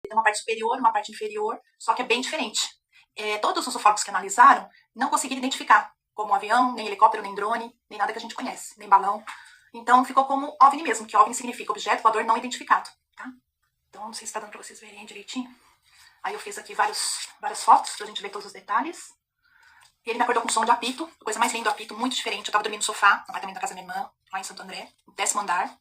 Tem uma parte superior e uma parte inferior, só que é bem diferente. Todos os ufólogos que analisaram não conseguiram identificar como avião, nem helicóptero, nem drone, nem nada que a gente conhece, nem balão. Então ficou como OVNI mesmo, que OVNI significa objeto voador não identificado, tá? Então não sei se tá dando pra vocês verem direitinho. Aí eu fiz aqui várias fotos pra gente ver todos os detalhes. E ele me acordou com som de apito, coisa mais linda, apito, muito diferente. Eu tava dormindo no sofá, no apartamento da casa da minha irmã, lá em Santo André, no 10º andar.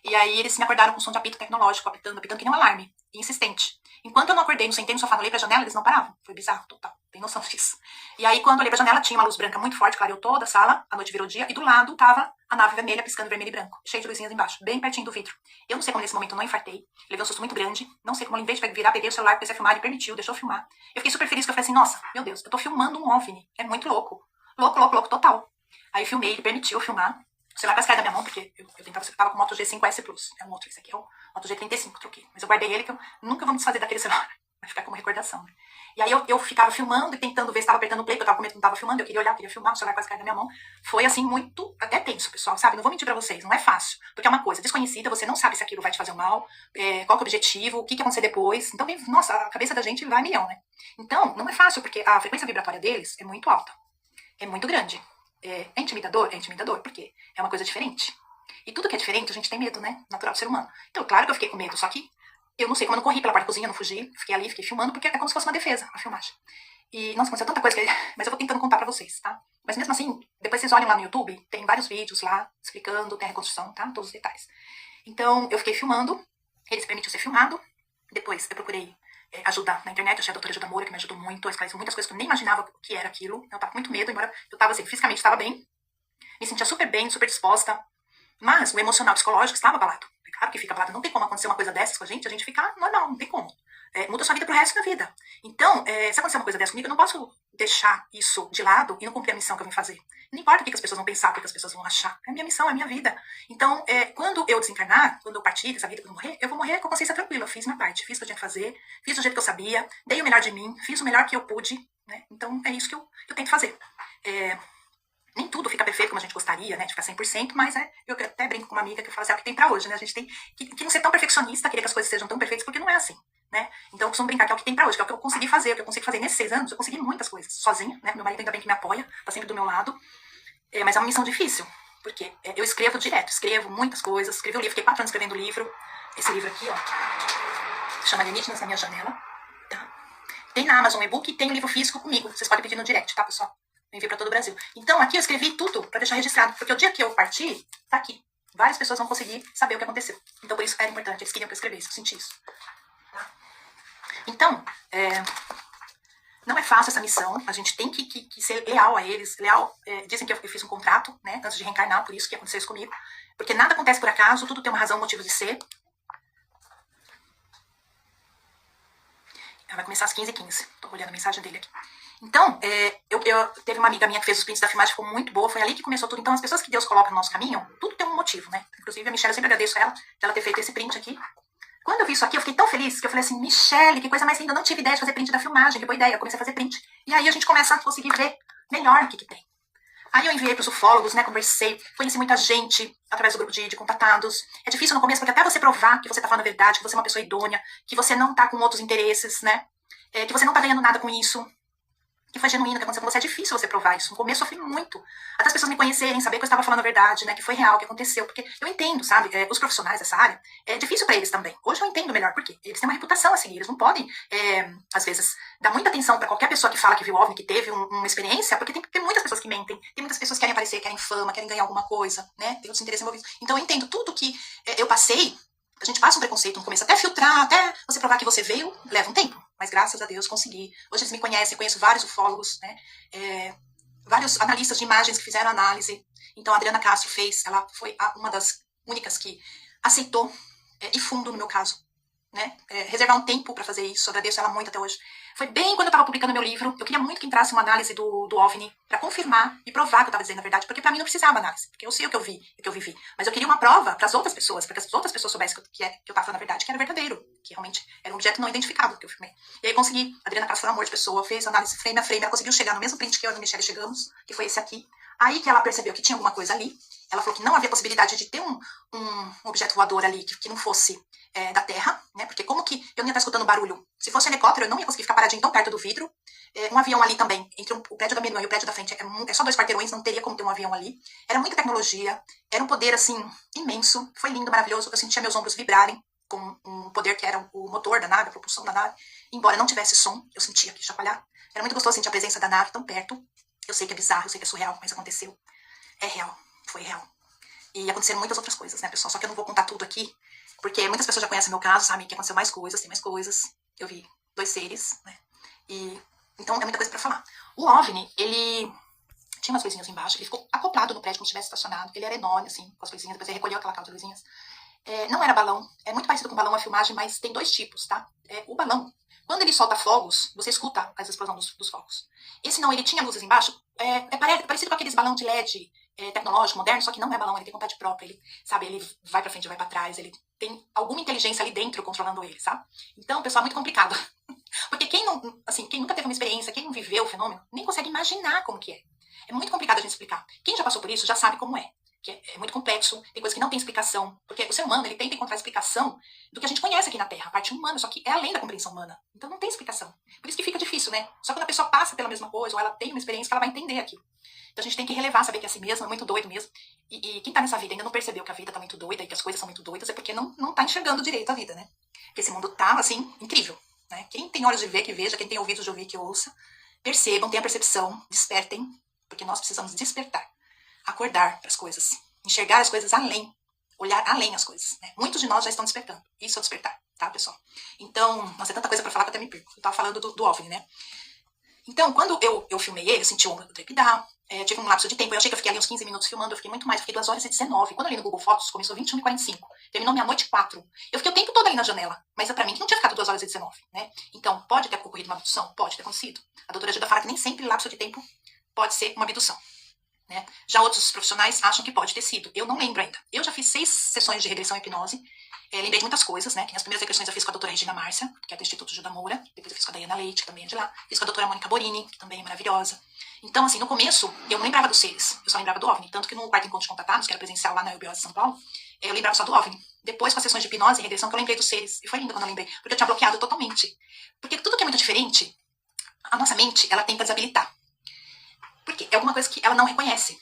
E aí eles me acordaram com som de apito tecnológico, apitando que nem um alarme, insistente. Enquanto eu não acordei, não sentei no sofá, não olhei pra janela, eles não paravam. Foi bizarro, total, tem noção disso. E aí quando eu olhei pra janela, tinha uma luz branca muito forte, clareou toda a sala, a noite virou dia, e do lado tava a nave vermelha, piscando vermelho e branco, cheio de luzinhas embaixo, bem pertinho do vidro. Eu não sei como nesse momento eu não infartei, levei um susto muito grande, não sei como em vez de virar, peguei o celular, comecei a filmar, ele permitiu, deixou eu filmar. Eu fiquei super feliz, que eu falei assim, nossa, meu Deus, eu tô filmando um OVNI, é muito louco. Louco, total. Aí eu filmei, ele permitiu eu filmar. O celular quase caiu da minha mão, porque eu tava com o Moto G5S Plus. É um outro, esse aqui é o Moto G35, troquei. Mas eu guardei ele, que eu nunca vou me desfazer daquele celular. Vai ficar como recordação, né? E aí eu ficava filmando e tentando ver se tava apertando o play, porque eu tava com medo que não tava filmando, eu queria olhar, queria filmar, o celular quase caiu da minha mão. Foi assim, muito, até tenso, pessoal, sabe? Não vou mentir pra vocês, não é fácil. Porque é uma coisa desconhecida, você não sabe se aquilo vai te fazer um mal, qual que é o objetivo, o que vai acontecer depois. Então, nossa, a cabeça da gente vai a milhão, né? Então, não é fácil, porque a frequência vibratória deles é muito alta. É muito grande. É intimidador? É intimidador, porque é uma coisa diferente. E tudo que é diferente, a gente tem medo, né? Natural do ser humano. Então, claro que eu fiquei com medo, só que eu não sei como eu não corri pela parte da cozinha, não fugi, fiquei ali, fiquei filmando, porque é como se fosse uma defesa, a filmagem. E, nossa, aconteceu tanta coisa, mas eu vou tentando contar pra vocês, tá? Mas mesmo assim, depois vocês olhem lá no YouTube, tem vários vídeos lá, explicando, tem a reconstrução, tá? Todos os detalhes. Então, eu fiquei filmando, eles permitiram ser filmado, depois eu procurei ajuda na internet, eu achei a doutora Ajuda Moura, que me ajudou muito, esclareceu muitas coisas que eu nem imaginava o que era aquilo. Eu tava com muito medo, embora eu tava assim, fisicamente estava bem, me sentia super bem, super disposta, mas o emocional psicológico estava abalado. É claro que fica abalado, não tem como acontecer uma coisa dessas com a gente fica normal, não tem como. Muda sua vida pro resto da vida. Então, se acontecer uma coisa dessa comigo, eu não posso deixar isso de lado e não cumprir a missão que eu vim fazer. Não importa o que as pessoas vão pensar, o que as pessoas vão achar. É a minha missão, é a minha vida. Então, quando eu desencarnar, quando eu partir dessa vida, quando eu vou morrer com a consciência tranquila. Eu fiz minha parte, fiz o que eu tinha que fazer, fiz do jeito que eu sabia, dei o melhor de mim, fiz o melhor que eu pude, né? Então, é isso que eu tento fazer. Nem tudo fica perfeito como a gente gostaria, né, de ficar 100%, mas eu até brinco com uma amiga que eu falo assim, é o que tem pra hoje, né, a gente tem que não ser tão perfeccionista, querer que as coisas sejam tão perfeitas, porque não é assim, né, então eu costumo brincar que é o que tem pra hoje, que é o que eu consegui fazer, o que eu consigo fazer nesses 6 anos, eu consegui muitas coisas, sozinha, né, meu marido ainda bem que me apoia, tá sempre do meu lado, mas é uma missão difícil, porque eu escrevo direto, escrevo muitas coisas, escrevi um livro, fiquei 4 anos escrevendo livro, esse livro aqui, ó, chama Alienígenas na Minha Janela, tá, tem na Amazon e-book e tem um livro físico comigo, vocês podem pedir no direct, tá, pessoal? Eu envio pra todo o Brasil. Então, aqui eu escrevi tudo pra deixar registrado, porque o dia que eu partir, tá aqui. Várias pessoas vão conseguir saber o que aconteceu. Então, por isso era importante. Eles queriam que eu escrevesse, eu senti isso. Tá? Então, não é fácil essa missão. A gente tem que ser leal a eles. Dizem que eu fiz um contrato, né, antes de reencarnar, por isso que aconteceu isso comigo. Porque nada acontece por acaso, tudo tem uma razão, um motivo de ser. Ela vai começar às 15h15. Tô olhando a mensagem dele aqui. Então, teve uma amiga minha que fez os prints da filmagem, ficou muito boa, foi ali que começou tudo. Então, as pessoas que Deus coloca no nosso caminho, tudo tem um motivo, né? Inclusive, a Michelle, eu sempre agradeço ela, de ela ter feito esse print aqui. Quando eu vi isso aqui, eu fiquei tão feliz, que eu falei assim, Michelle, que coisa mais linda, eu não tive ideia de fazer print da filmagem, que boa ideia, eu comecei a fazer print. E aí a gente começa a conseguir ver melhor o que tem. Aí eu enviei pros ufólogos, né, conversei, conheci muita gente através do grupo de contatados. É difícil no começo, porque até você provar que você tá falando a verdade, que você é uma pessoa idônea, que você não tá com outros interesses, né, que você não tá ganhando nada com isso, que foi genuíno, que aconteceu com você, é difícil você provar isso. No começo eu sofri muito. Até as pessoas me conhecerem, saber que eu estava falando a verdade, né, que foi real, que aconteceu. Porque eu entendo, sabe, os profissionais dessa área, é difícil pra eles também. Hoje eu entendo melhor, porque eles têm uma reputação a seguir. Eles não podem, às vezes, dar muita atenção pra qualquer pessoa que fala que viu OVNI, que teve uma experiência, porque tem muitas pessoas que mentem. Tem muitas pessoas que querem aparecer, querem fama, querem ganhar alguma coisa, né, tem outros interesses envolvidos. Então eu entendo tudo que eu passei. A gente passa um preconceito no começo, até filtrar, até você provar que você veio, leva um tempo. Mas graças a Deus consegui. Hoje eles me conhecem, eu conheço vários ufólogos, né? Vários analistas de imagens que fizeram análise. Então a Adriana Castro fez, ela foi uma das únicas que aceitou, e fundo no meu caso, né? Reservar um tempo pra fazer isso, agradeço ela muito até hoje. Foi bem quando eu tava publicando meu livro, eu queria muito que entrasse uma análise do OVNI pra confirmar e provar que eu tava dizendo a verdade, porque pra mim não precisava análise, porque eu sei o que eu vi, o que eu vivi. Mas eu queria uma prova pras outras pessoas, para que as outras pessoas soubessem que eu tava falando a verdade, que era verdadeiro, que realmente era um objeto não identificado que eu filmei. E aí consegui, a Adriana Castro foi um amor de pessoa, fez análise frame a frame, ela conseguiu chegar no mesmo print que eu e a Michelle chegamos, que foi esse aqui. Aí que ela percebeu que tinha alguma coisa ali, Ela falou que não havia possibilidade de ter um objeto voador ali que não fosse da Terra, né? Porque como que eu não ia estar escutando barulho? Se fosse um helicóptero, eu não ia conseguir ficar paradinho tão perto do vidro. Um avião ali também, entre o prédio da minha irmã e o prédio da frente, é só 2 quarteirões, não teria como ter um avião ali. Era muita tecnologia, era um poder, assim, imenso. Foi lindo, maravilhoso. Eu sentia meus ombros vibrarem com um poder que era o motor da nave, a propulsão da nave. Embora não tivesse som, eu sentia que chacoalhar. Era muito gostoso sentir a presença da nave tão perto. Eu sei que é bizarro, eu sei que é surreal, mas aconteceu. É real, foi real. E aconteceram muitas outras coisas, né, pessoal? Só que eu não vou contar tudo aqui, porque muitas pessoas já conhecem meu caso, sabem que aconteceu mais coisas, tem mais coisas. Eu vi 2 seres, né? E então é muita coisa pra falar. O OVNI, ele tinha umas luzinhas embaixo, ele ficou acoplado no prédio como se estivesse estacionado. Ele era enorme, assim, com as luzinhas, depois ele recolheu aquela cauda de luzinhas. Não era balão, é muito parecido com balão a filmagem, mas tem 2 tipos, tá? O balão, quando ele solta fogos, você escuta a explosão dos fogos. Esse não, ele tinha luzes embaixo, parecido com aqueles balão de LED tecnológico, moderno, só que não é balão, ele tem vontade própria, ele, sabe, ele vai pra frente, vai pra trás, ele tem alguma inteligência ali dentro controlando ele, sabe? Então, pessoal, é muito complicado. Porque quem nunca teve uma experiência, quem não viveu o fenômeno, nem consegue imaginar como que é. É muito complicado a gente explicar. Quem já passou por isso já sabe como é. Que é muito complexo, tem coisas que não tem explicação, porque o ser humano, ele tenta encontrar explicação do que a gente conhece aqui na Terra, a parte humana, só que é além da compreensão humana, então não tem explicação, por isso que fica difícil, né, só quando a pessoa passa pela mesma coisa, ou ela tem uma experiência que ela vai entender aquilo, então a gente tem que relevar, saber que é assim mesmo, é muito doido mesmo, e quem tá nessa vida ainda não percebeu que a vida tá muito doida, e que as coisas são muito doidas, é porque não tá enxergando direito a vida, né, porque esse mundo tá, assim, incrível, né, quem tem olhos de ver, que veja, quem tem ouvidos de ouvir, que ouça, percebam, tenham a percepção, despertem, porque nós precisamos despertar, acordar para as coisas, enxergar as coisas além, olhar além as coisas, né? Muitos de nós já estão despertando, isso é despertar, tá, pessoal? Então, nossa, é tanta coisa para falar que eu até me perco. Eu tava falando do OVNI, né? Então, quando eu filmei ele, eu senti o trepidar, tive um lapso de tempo, eu achei que eu fiquei ali uns 15 minutos filmando, eu fiquei muito mais, eu fiquei 2h19. Quando eu li no Google Fotos, começou 21h45, terminou meia-noite 4. Eu fiquei o tempo todo ali na janela, mas é pra mim que não tinha ficado 2h19, né? Então, pode ter ocorrido uma abdução? Pode ter acontecido. A doutora Gilda fala que nem sempre lapso de tempo pode ser uma abdução. Né? Já outros profissionais acham que pode ter sido. Eu não lembro ainda. Eu já fiz 6 sessões de regressão e hipnose. Lembrei de muitas coisas, né? Que as primeiras regressões eu fiz com a doutora Regina Márcia, que é do Instituto Gilda Moura. Depois eu fiz com a Dayana Leite, que também é de lá. Fiz com a doutora Mônica Borini, que também é maravilhosa. Então, assim, no começo, eu não lembrava dos seres. Eu só lembrava do OVNI. Tanto que no quarto encontro de contatados, que era presencial lá na UBS de São Paulo, eu lembrava só do OVNI. Depois, com as sessões de hipnose e regressão, que eu lembrei dos seres. E foi lindo quando eu lembrei. Porque eu tinha bloqueado totalmente. Porque tudo que é muito diferente, a nossa mente, ela tenta desabilitar. Porque é alguma coisa que ela não reconhece.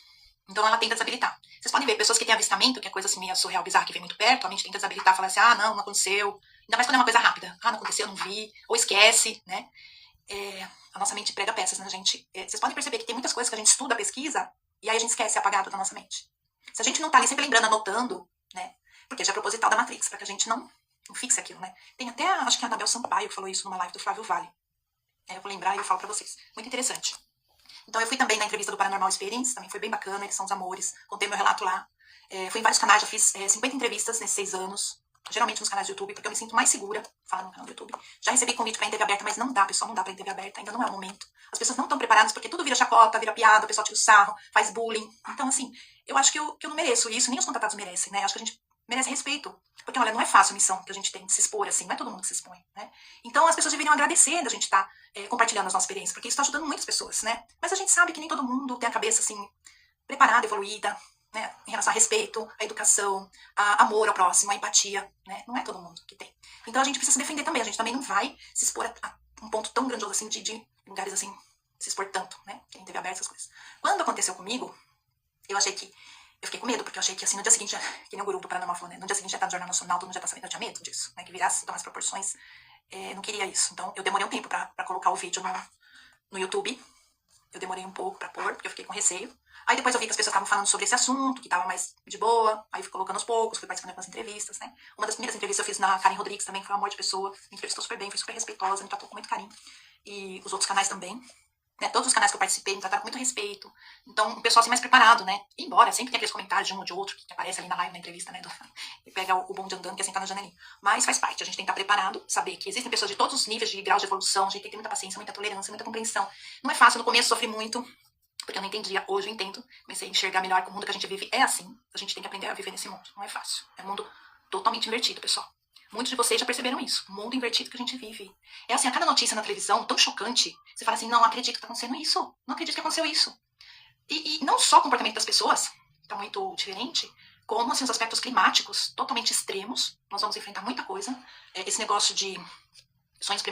Então ela tenta desabilitar. Vocês podem ver pessoas que têm avistamento, que é coisa assim meio surreal, bizarra, que vem muito perto, a mente tenta desabilitar, fala assim, não aconteceu. Ainda mais quando é uma coisa rápida. Não aconteceu, não vi. Ou esquece, né? A nossa mente prega peças na gente. Vocês podem perceber que tem muitas coisas que a gente estuda, pesquisa, e aí a gente esquece, é apagado da nossa mente. Se a gente não tá ali sempre lembrando, anotando, né? Porque já é proposital da Matrix, pra que a gente não fixe aquilo, né? Tem até, acho que a Anabel Sampaio que falou isso numa live do Flávio Vale. Eu vou lembrar e eu falo pra vocês. Muito interessante. Então eu fui também na entrevista do Paranormal Experience, também foi bem bacana, eles são os amores, contei meu relato lá. Fui em vários canais, já fiz 50 entrevistas nesses 6 anos, geralmente nos canais do YouTube, porque eu me sinto mais segura falando no canal do YouTube. Já recebi convite pra ir em TV aberta, mas não dá, pessoal, não dá pra ir em TV aberta, ainda não é o momento. As pessoas não estão preparadas, porque tudo vira chacota, vira piada, o pessoal tira o sarro, faz bullying. Então, assim, eu acho que eu não mereço isso, nem os contatados merecem, né? Acho que a gente merece respeito. Porque, olha, não é fácil a missão que a gente tem de se expor assim, não é todo mundo que se expõe, né? Então as pessoas deveriam agradecer da gente estar compartilhando as nossas experiências, porque isso está ajudando muitas pessoas, né? Mas a gente sabe que nem todo mundo tem a cabeça assim, preparada, evoluída, né? Em relação a respeito, a educação, a amor ao próximo, a empatia, né? Não é todo mundo que tem. Então a gente precisa se defender também, a gente também não vai se expor a um ponto tão grandioso assim, de lugares assim, se expor tanto, né? Que nem TV aberta, essas coisas. Quando aconteceu comigo, eu fiquei com medo, porque eu achei que assim, no dia seguinte, que nem o guru do Paranormal falou, né? No dia seguinte já tá no Jornal Nacional, todo mundo já tá sabendo, eu tinha medo disso, né? Que virasse, tomasse proporções, não queria isso. Então eu demorei um tempo pra colocar o vídeo no YouTube, eu demorei um pouco pra pôr, porque eu fiquei com receio. Aí depois eu vi que as pessoas estavam falando sobre esse assunto, que tava mais de boa, aí fui colocando aos poucos, fui participando de algumas entrevistas, né? Uma das primeiras entrevistas eu fiz na Karen Rodrigues também, foi um amor de pessoa, me entrevistou super bem, foi super respeitosa, me tratou com muito carinho. E os outros canais também. Né, todos os canais que eu participei me trataram com muito respeito. Então, o pessoal assim mais preparado, né? E embora sempre tem aqueles comentários de um ou de outro que aparece ali na live, na entrevista, né? E pega o bonde andando que é sentar na janelinha. Mas faz parte, a gente tem que estar preparado, saber que existem pessoas de todos os níveis de grau de evolução, a gente tem que ter muita paciência, muita tolerância, muita compreensão. Não é fácil, no começo sofri muito, porque eu não entendia, hoje eu entendo. Comecei a enxergar melhor que o mundo que a gente vive é assim. A gente tem que aprender a viver nesse mundo, não é fácil. É um mundo totalmente invertido, pessoal. Muitos de vocês já perceberam isso. O mundo invertido que a gente vive. É assim, a cada notícia na televisão, tão chocante, você fala assim, não acredito que tá acontecendo isso. Não acredito que aconteceu isso. E não só o comportamento das pessoas, tá muito diferente, como assim, os aspectos climáticos totalmente extremos. Nós vamos enfrentar muita coisa. Esse negócio de sonhos